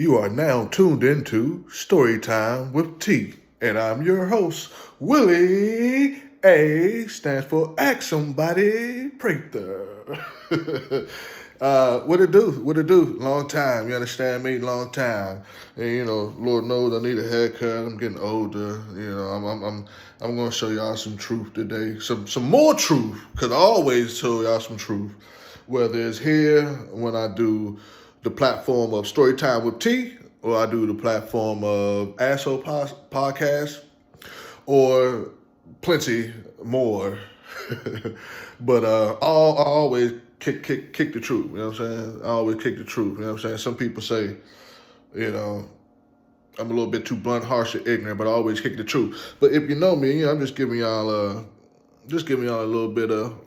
You are now tuned into Storytime with T, and I'm your host, Willie. A stands for Ask Somebody Prather. What it do? What it do? Long time, you understand me? Long time. And Lord knows I need a haircut. I'm getting older. I'm gonna show y'all some truth today. Some more truth, cause I always tell y'all some truth. Whether it's here when I do the platform of Storytime with T, or I do the platform of Asshole Podcast, or plenty more. But I always kick the truth. You know what I'm saying? I always kick the truth. You know what I'm saying? Some people say, you know, I'm a little bit too blunt, harsh, and ignorant, but I always kick the truth. But if you know me, I'm just giving y'all a little bit of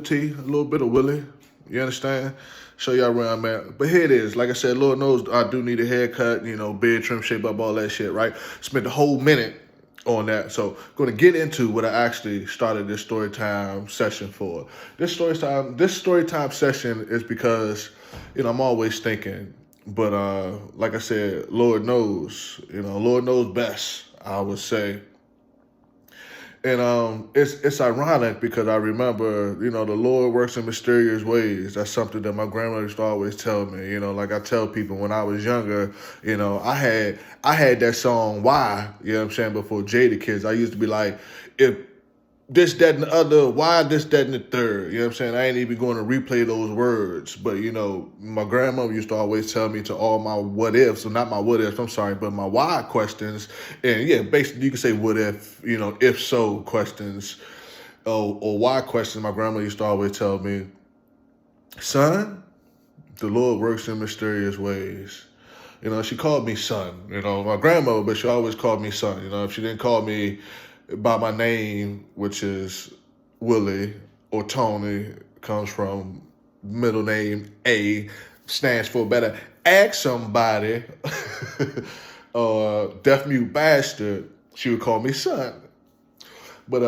tea, a little bit of Willie. You understand? Show y'all where I'm at. But here it is. Like I said, Lord knows I do need a haircut, beard trim, shape up, all that shit, right? Spent a whole minute on that. So going to get into what I actually started this story time session for. This story time session is because, I'm always thinking, but like I said, Lord knows best, I would say. And it's ironic because I remember, the Lord works in mysterious ways. That's something that my grandmother used to always tell me. Like I tell people when I was younger, I had that song Why, before Jadakiss. I used to be like, if this, that, and the other, why this, that, and the third? You know what I'm saying? I ain't even going to replay those words. But, my grandmother used to always tell me to all my what ifs, so not my what ifs, I'm sorry, but my why questions. And yeah, basically you can say what if, if so questions, or why questions. My grandma used to always tell me, son, the Lord works in mysterious ways. She called me son, my grandmother, but she always called me son. If she didn't call me by my name, which is Willie, or Tony, comes from middle name A, stands for better ask somebody, or deaf mute bastard, she would call me son. But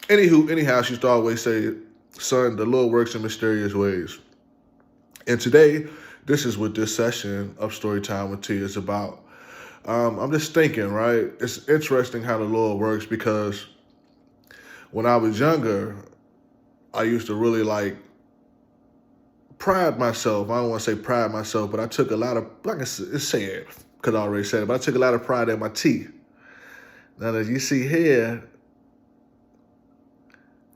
anyhow, she used to always say, son, the Lord works in mysterious ways. And today, this is what this session of Storytime with T is about. I'm just thinking, right? It's interesting how the Lord works because when I was younger, I used to really pride myself. I don't want to say pride myself, but I took a lot of, like I said, because I already said it, but I took a lot of pride in my teeth. Now, as you see here,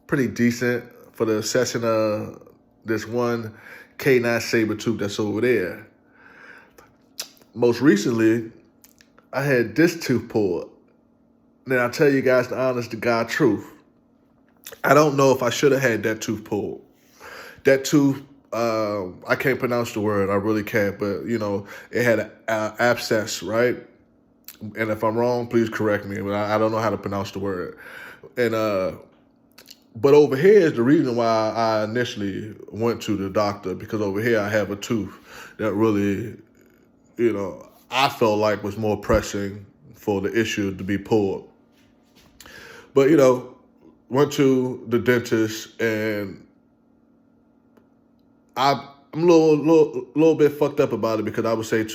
pretty decent for the session of this one K9 saber tooth that's over there. Most recently, I had this tooth pulled. Then I'll tell you guys the honest to God truth. I don't know if I should have had that tooth pulled. That tooth, I can't pronounce the word. I really can't. But, it had an abscess, right? And if I'm wrong, please correct me. But I don't know how to pronounce the word. And but over here is the reason why I initially went to the doctor, because over here I have a tooth that really, I felt like was more pressing for the issue to be pulled. But, went to the dentist, and I'm a little bit fucked up about it, because I would say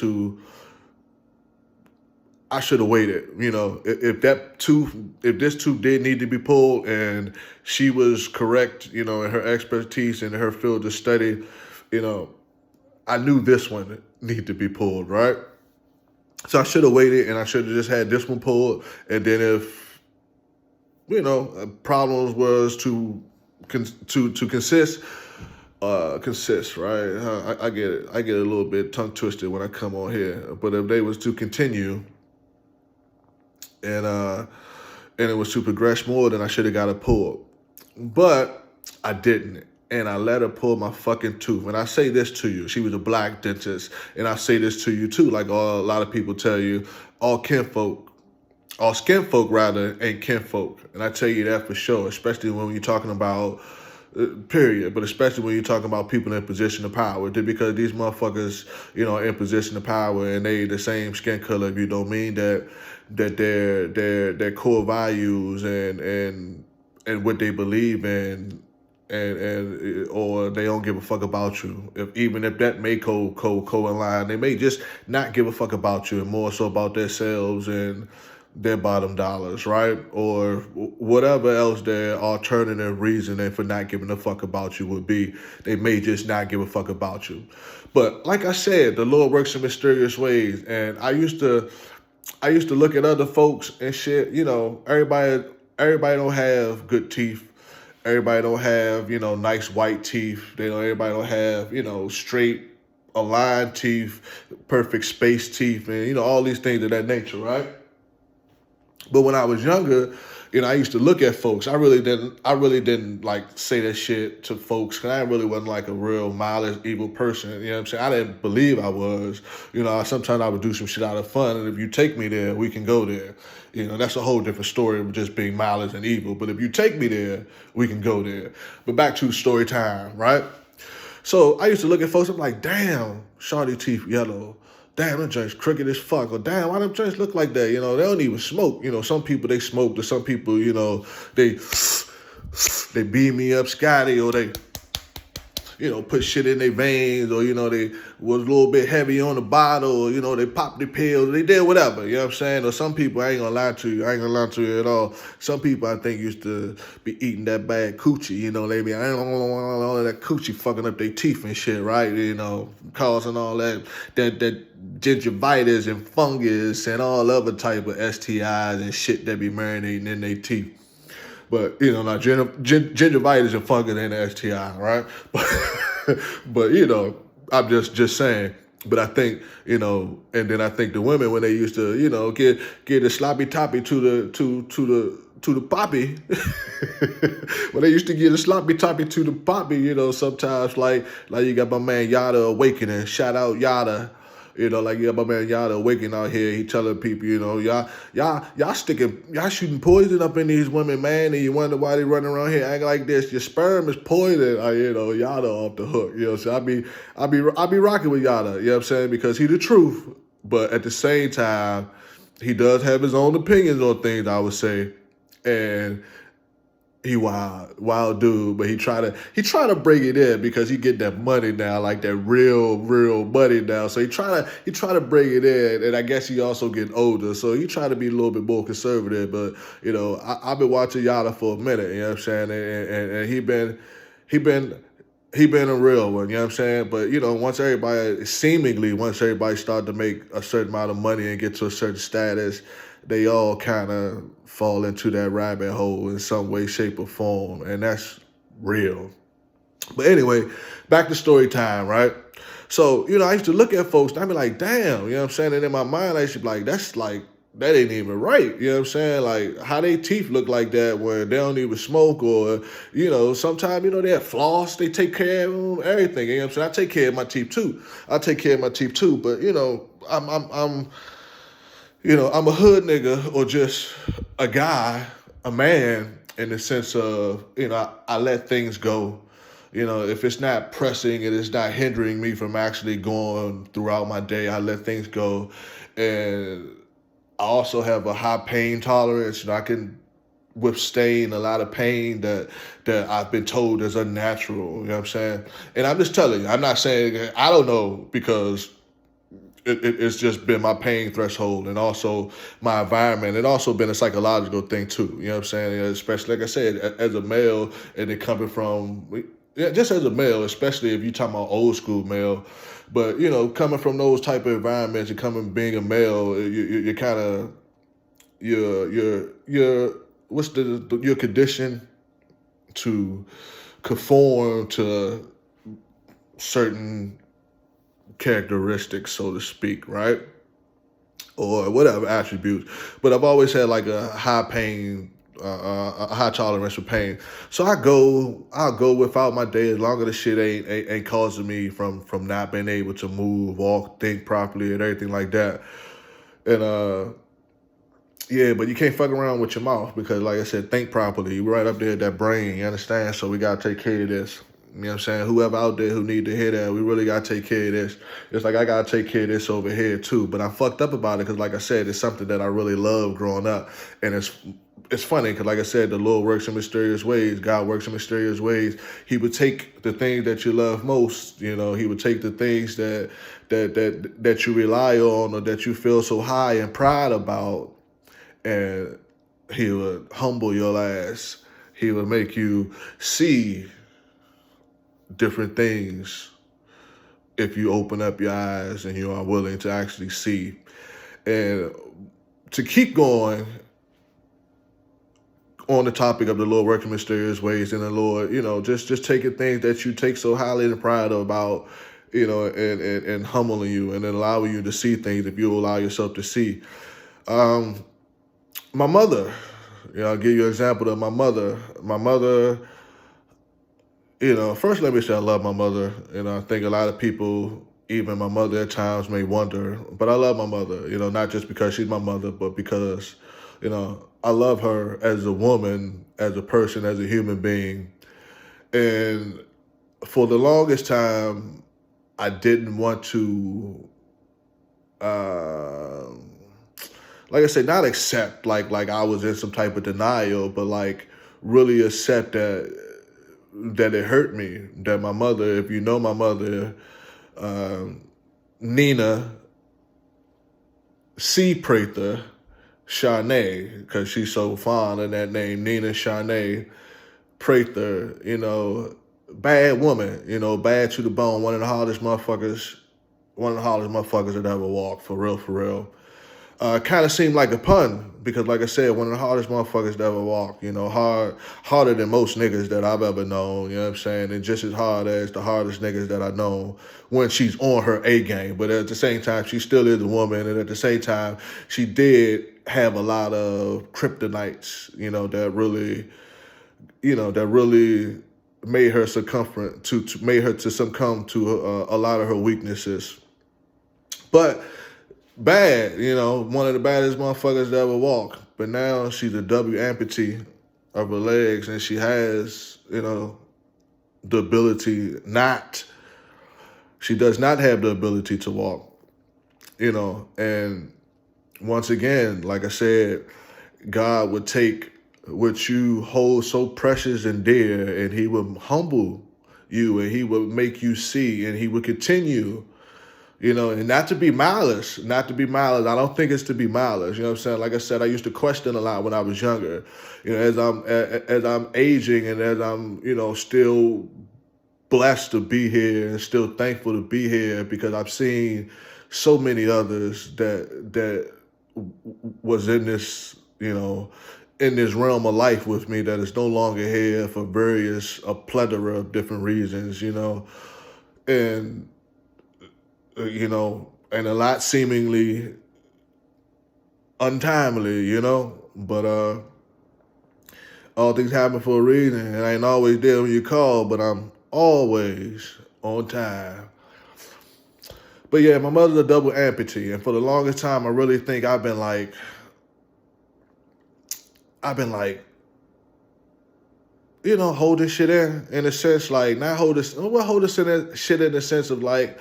I should have waited. If this tooth did need to be pulled, and she was correct, in her expertise and her field of study, I knew this one needed to be pulled, right? So I should have waited, and I should have just had this one pulled. And then if, problems was to consist, right? I get it. I get a little bit tongue twisted when I come on here. But if they was to continue, and it was to progress more, then I should have got it pulled. But I didn't. And I let her pull my fucking tooth. And I say this to you. She was a black dentist. And I say this to you too. Like a lot of people tell you, all skinfolk rather, ain't kinfolk. And I tell you that for sure, especially when you're talking about, period. But especially when you're talking about people in position of power. Because these motherfuckers, in position of power, and they the same skin color, if you don't mean that their core values and what they believe in and or they don't give a fuck about you. Even if that may co-align, they may just not give a fuck about you and more so about themselves and their bottom dollars, right? Or whatever else their alternative reasoning for not giving a fuck about you would be. They may just not give a fuck about you. But like I said, the Lord works in mysterious ways, and I used to look at other folks and shit. Everybody don't have good teeth. Everybody don't have, nice white teeth. Everybody don't have, straight aligned teeth, perfect space teeth, and all these things of that nature, right? But when I was younger, I used to look at folks. I really didn't like say that shit to folks because I really wasn't like a real malice, evil person. You know what I'm saying? I didn't believe I was. Sometimes I would do some shit out of fun, and if you take me there, we can go there. That's a whole different story of just being malice and evil. But if you take me there, we can go there. But back to story time, right? So I used to look at folks, I'm like, damn, shawty teeth yellow. Damn, them joints crooked as fuck. Or damn, why them joints look like that? They don't even smoke. Some people, they smoke. To some people, they beam me up Scotty, or they, put shit in their veins, or, they was a little bit heavy on the bottle, or, they popped their pills, they did whatever, you know what I'm saying? Or some people, I ain't gonna lie to you at all. Some people I think used to be eating that bad coochie, they be, all of that coochie fucking up their teeth and shit, right? Causing all that gingivitis and fungus and all other type of STIs and shit that be marinating in their teeth. But, now gingivitis and fungus ain't an STI, right? But I'm just saying. But I think, and then I think the women, when they used to, get the sloppy toppy to the poppy, when they used to get a sloppy toppy to the poppy, sometimes like you got my man Yada Awakening, shout out Yada. Like my man Yada Awakening out here, he telling people, y'all shooting poison up in these women, man, and you wonder why they running around here acting like this. Your sperm is poison. Yada off the hook. So I be rocking with Yada, you know what I'm saying? Because he the truth. But at the same time, he does have his own opinions on things, I would say. And he wild dude, but he try to bring it in because he get that money now, like that real money now. So he try to bring it in, and I guess he also getting older, so he try to be a little bit more conservative. But I've been watching Yada for a minute, you know what I'm saying, and he been a real one, you know what I'm saying. But once everybody start to make a certain amount of money and get to a certain status, they all kind of fall into that rabbit hole in some way, shape, or form, and that's real. But anyway, back to story time, right? So, I used to look at folks, and I'd be like, damn, you know what I'm saying? And in my mind, I used to be like, that ain't even right, you know what I'm saying? Like, how they teeth look like that when they don't even smoke, or, sometimes, they have floss, they take care of them, everything, you know what I'm saying? I take care of my teeth too, but, I'm a hood nigga, or just a guy, a man, in the sense of, I let things go. If it's not pressing and it's not hindering me from actually going throughout my day, I let things go. And I also have a high pain tolerance. I can withstand a lot of pain that I've been told is unnatural. You know what I'm saying? And I'm just telling you, I'm not saying, I don't know, because it's just been my pain threshold and also my environment. It also been a psychological thing too. You know what I'm saying? Especially, like I said, as a male, and it coming from, just as a male, especially if you're talking about old school male. But, coming from those type of environments and being a male, you're kind of, you're conditioned to conform to certain characteristics, so to speak, right? Or whatever attributes. But I've always had like a high pain, a high tolerance for pain. So I'll go without my day as long as the shit ain't causing me from not being able to move, walk, think properly, and everything like that. And yeah, but you can't fuck around with your mouth because, like I said, think properly. You're right up there at that brain, you understand? So we gotta take care of this. You know what I'm saying? Whoever out there who need to hear that, we really got to take care of this. It's like I got to take care of this over here too. But I'm fucked up about it because, like I said, it's something that I really love growing up. And it's funny because, like I said, the Lord works in mysterious ways. God works in mysterious ways. He would take the things that you love most. You know, he would take the things that you rely on or that you feel so high and proud about, and he would humble your ass. He would make you see different things if you open up your eyes and you are willing to actually see. And to keep going on the topic of the Lord working mysterious ways, and the Lord, just taking things that you take so highly and pride about, and humbling you and then allowing you to see things if you allow yourself to see. My mother, I'll give you an example of my mother. My mother, first let me say I love my mother. I think a lot of people, even my mother at times, may wonder, but I love my mother, not just because she's my mother, but because, I love her as a woman, as a person, as a human being. And for the longest time, I didn't want to, like I said, not accept, like I was in some type of denial, but like really accept that it hurt me, that my mother, if you know my mother, Nina C. Prather Shanae, because she's so fond of that name, Nina Shanae Prather, bad woman, bad to the bone, one of the hardest motherfuckers that ever walked, for real. Kind of seemed like a pun because, like I said, one of the hardest motherfuckers that ever walked, harder than most niggas that I've ever known, you know what I'm saying? And just as hard as the hardest niggas that I know when she's on her A game. But at the same time, she still is a woman. And at the same time, she did have a lot of kryptonites, that really made her succumb to a lot of her weaknesses. But bad, one of the baddest motherfuckers that ever walked. But now she's a double amputee of her legs, and she has, the ability she does not have the ability to walk, and once again, like I said, God would take what you hold so precious and dear, and he would humble you, and he would make you see, and he would continue, and not to be malice. I don't think it's to be malice. You know what I'm saying? Like I said, I used to question a lot when I was younger. As I'm aging and as I'm, still blessed to be here and still thankful to be here because I've seen so many others that was in this, in this realm of life with me that is no longer here for a plethora of different reasons, and and a lot seemingly untimely, but all things happen for a reason, and I ain't always there when you call, but I'm always on time. But yeah, my mother's a double amputee, and for the longest time, I really think I've been like, hold this shit in a sense, like not hold this shit in the sense of like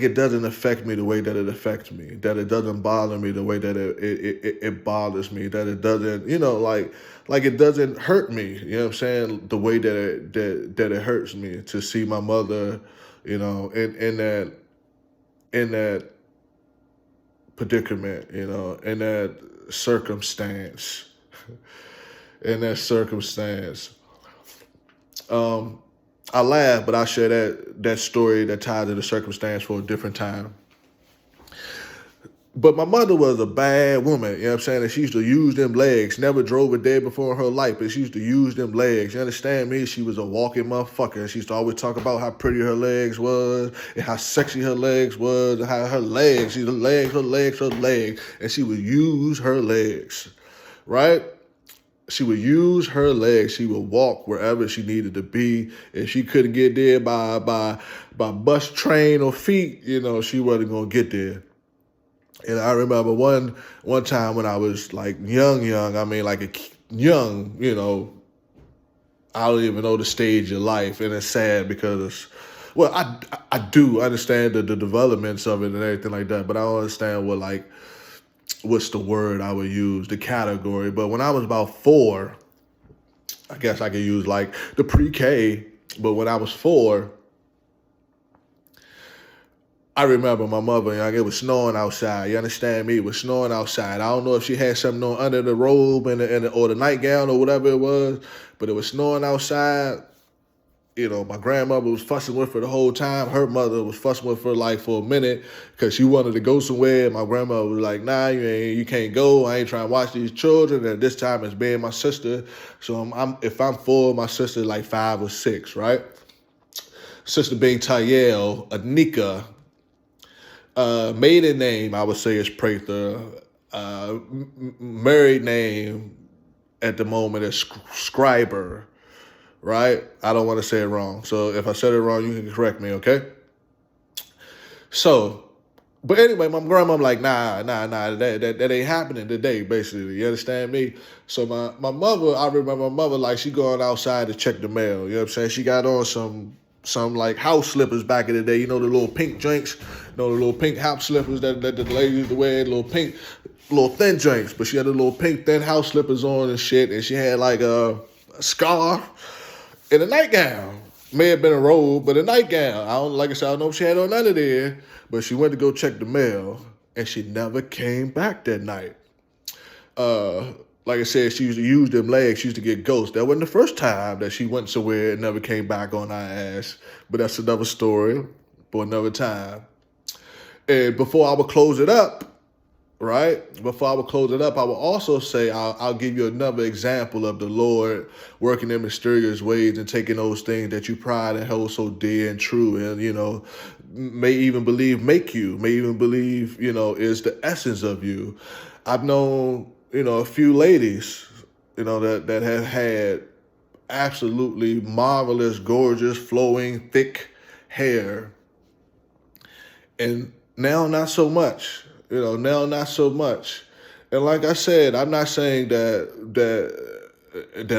it doesn't affect me the way that it affects me, that it doesn't bother me the way that it bothers me, that it doesn't, like it doesn't hurt me, you know what I'm saying, the way that it hurts me to see my mother, in that predicament, in that circumstance. I laugh, but I'll share that story that ties to the circumstance for a different time. But my mother was a bad woman, you know what I'm saying? And she used to use them legs. Never drove a day before in her life, but she used to use them legs. You understand me? She was a walking motherfucker. She used to always talk about how pretty her legs was and how sexy her legs was and how her legs. And she would use her legs, right? She would use her legs. She would walk wherever she needed to be. If she couldn't get there by bus, train, or feet, she wasn't gonna get there. And I remember one time when I was like young, I mean like a young, I don't even know the stage of life, and it's sad because, well, I do understand the developments of it and everything like that, but I don't understand what's the word I would use, the category. But when I was about 4, I guess I could use like the pre-K, but when I was 4, I remember my mother, like, it was snowing outside. You understand me? It was snowing outside. I don't know if she had something on under the robe or the nightgown or whatever it was, but it was snowing outside. My grandmother was fussing with her the whole time. Her mother was fussing with her like for a minute because she wanted to go somewhere. My grandmother was like, nah, you can't go. I ain't trying to watch these children. And this time it's being my sister. So if I'm 4, my sister's like 5 or 6, right? Sister being Tayel, Anika. Maiden name, I would say, is Prather. Married name at the moment is Scriber, right? I don't want to say it wrong. So if I said it wrong, you can correct me, okay? So, but anyway, my grandma like, nah, that ain't happening today, basically. You understand me? So my mother, I remember my mother, like, she going outside to check the mail. You know what I'm saying? She got on some like house slippers back in the day. The little pink joints, the little pink house slippers that the ladies used to wear, little thin joints. But she had the little pink thin house slippers on and shit, and she had like a scarf and a nightgown. May have been a robe, but a nightgown. Like I said, I don't know if she had on none of there, but she went to go check the mail, and she never came back that night. Like I said, she used to use them legs. She used to get ghosts. That wasn't the first time that she went somewhere and never came back on our ass. But that's another story for another time. And before I would close it up, right? Before I would close it up, I would also say I'll give you another example of the Lord working in mysterious ways and taking those things that you pride and hold so dear and true and, may even believe is the essence of you. I've known, a few ladies, that have had absolutely marvelous, gorgeous, flowing, thick hair. And now not so much. Now not so much. And like I said, I'm not saying that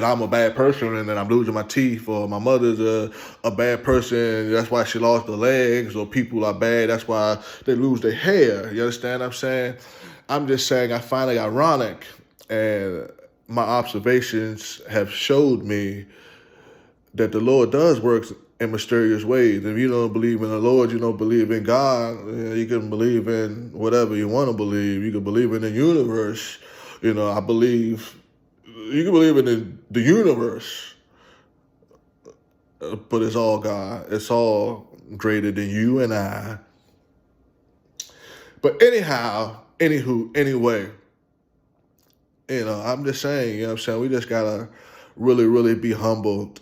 I'm a bad person and that I'm losing my teeth, or my mother's a bad person, that's why she lost her legs, or people are bad, that's why they lose their hair. You understand what I'm saying? I'm just saying I find it ironic, and my observations have showed me that the Lord does work in mysterious ways. If you don't believe in the Lord, you don't believe in God, you can believe in whatever you want to believe. You can believe in the universe. I believe you can believe in the universe, but it's all God. It's all greater than you and I. But anyway, I'm just saying, what I'm saying? We just gotta really, really be humbled.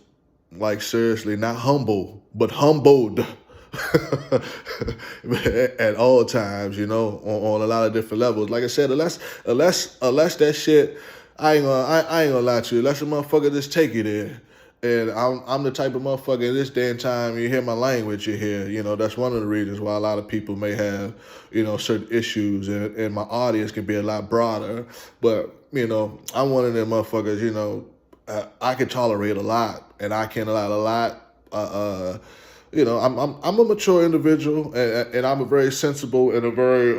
Like, seriously, not humble, but humbled at all times, on a lot of different levels. Like I said, unless that shit, I ain't gonna lie to you, unless a motherfucker just take you there. And I'm the type of motherfucker in this day and time, you hear my language, you hear, that's one of the reasons why a lot of people may have, certain issues, and my audience can be a lot broader. But, I'm one of them motherfuckers, I can tolerate a lot, and I can allow a lot. I'm a mature individual, and I'm a very sensible and a very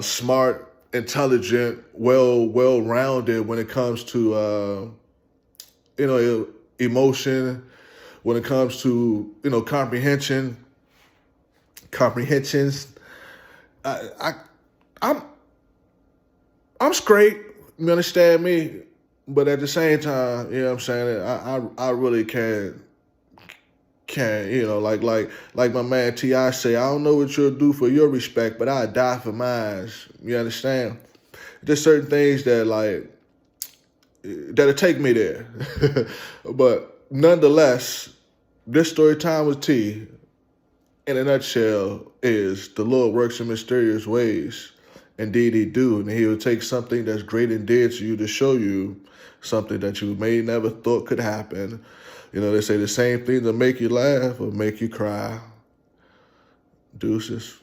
smart, intelligent, well-rounded when it comes to emotion, when it comes to comprehensions. I'm straight. You understand me? But at the same time, you know what I'm saying, I really can't, like my man T.I. say, I don't know what you'll do for your respect, but I'll die for mine. You understand? There's certain things that'll take me there. But nonetheless, this story time with T, in a nutshell, is the Lord works in mysterious ways. Indeed he do, and he will take something that's great and dear to you to show you something that you may never thought could happen. They say the same thing to make you laugh or make you cry. Deuces.